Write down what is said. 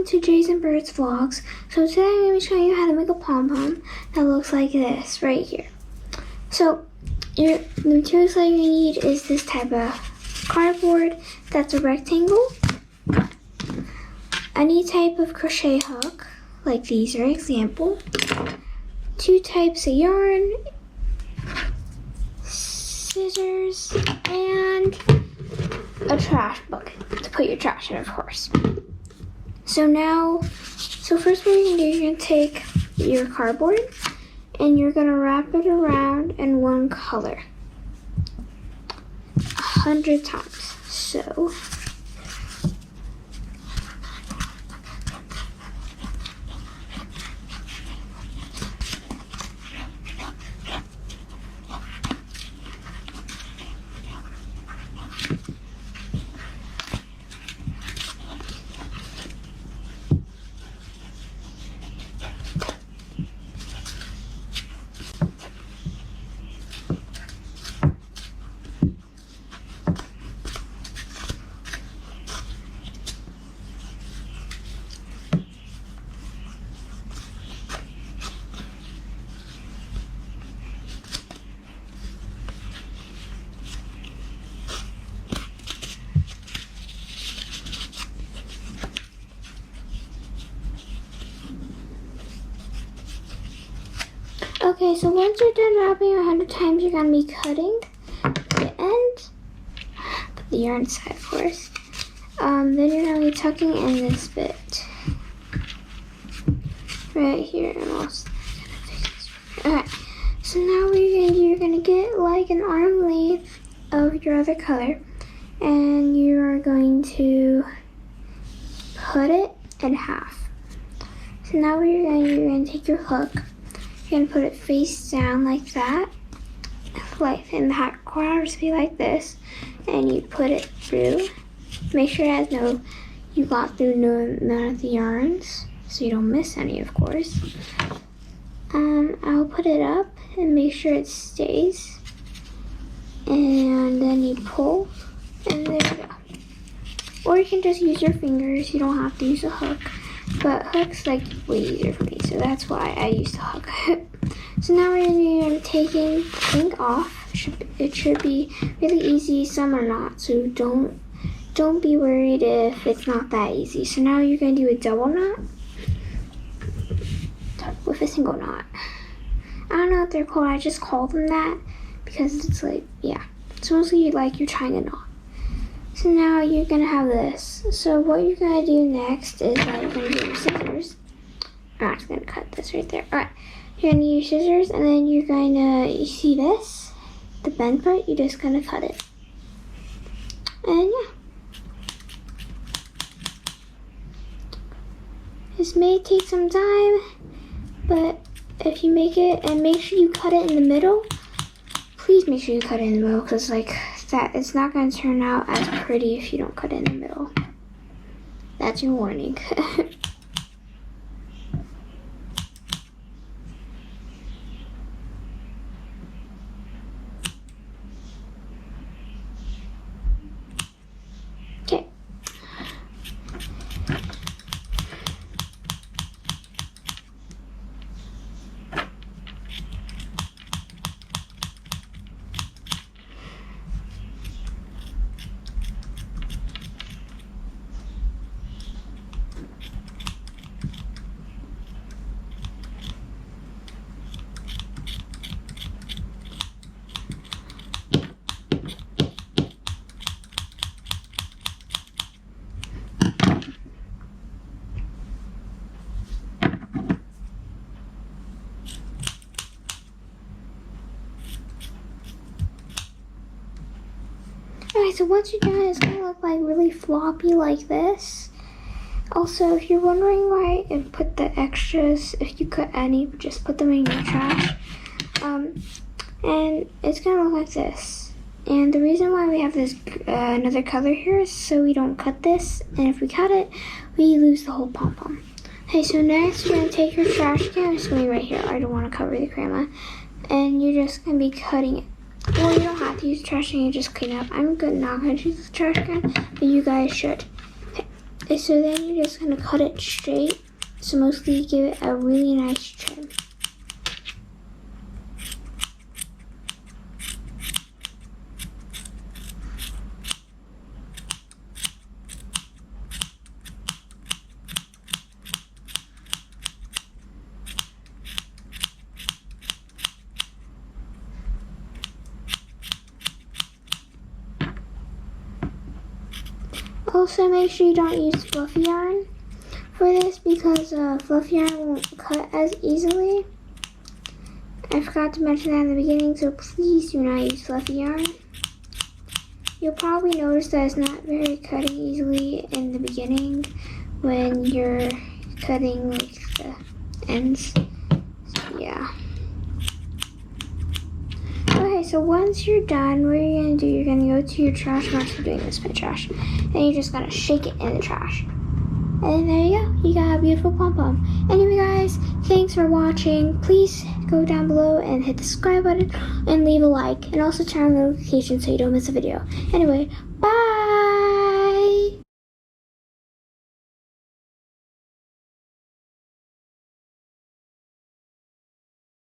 to Jason Bird's Vlogs. So today I'm going to show you how to make a pom-pom that looks like this right here. So the materials that you need is this type of cardboard that's a rectangle, any type of crochet hook, like these are an example, 2 types of yarn, scissors, and a trash bucket to put your trash in, of course. So first what you're going to do, you're going to take your cardboard and you're going to wrap it around in one color 100 times. So okay, so once you're done wrapping 100 times, you're going to be cutting the end, put the yarn aside, of course. Then you're going to be tucking in this bit right here, and also okay. So now what you're going to get like an arm length of your other color, and you are going to put it in half. So now what you're going to take your hook. You're going to put it face down like that, like in the corners be like this, and you put it through. Make sure it has you got through none of the yarns, so you don't miss any, of course. I'll put it up and make sure it stays, and then you pull, and there you go. Or you can just use your fingers, you don't have to use a hook. But hook's like way easier for me, so that's why I use the hook. So now we're going to be taking the thing off. It should be really easy, some are not, so don't be worried if it's not that easy. So now you're going to do a double knot with a single knot. I don't know what they're called, I just call them that because it's like, yeah, it's mostly like you're trying to knot. So now you're going to have this. So what you're going to do next is that you're going to do your scissors. I'm actually going to cut this right there. Alright, you're going to use scissors, and then you're going to, you see this? The bend part, you're just going to cut it. And yeah. This may take some time, but if you make it, and make sure you cut it in the middle. Please make sure you cut it in the middle, because like that, it's not going to turn out as pretty if you don't cut it in the middle. That's your warning. Okay. Alright, so once you're done, it's going to look like really floppy like this. Also, if you're wondering why I put the extras, if you cut any, just put them in your trash. And it's going to look like this. And the reason why we have this another color here is so we don't cut this. And if we cut it, we lose the whole pom-pom. Okay, so next you're going to take your trash can. It's going to be right here. I don't want to cover the crema. And you're just going to be cutting it. Well, you don't have to use the trash can, you just clean up. I'm not going to use the trash can, but you guys should. Okay. And so then you're just gonna cut it straight. So mostly give it a really nice trim. Also, make sure you don't use fluffy yarn for this because fluffy yarn won't cut as easily. I forgot to mention that in the beginning, so please do not use fluffy yarn. You'll probably notice that it's not very cutting easily in the beginning when you're cutting like the ends. So, yeah. Okay, so once you're done, what you're going to do, you're going to go to your trash. I'm actually doing this in my trash. And you're just going to shake it in the trash. And then there you go. You got a beautiful pom-pom. Anyway, guys, thanks for watching. Please go down below and hit the subscribe button and leave a like. And also turn on notifications so you don't miss a video. Anyway, bye!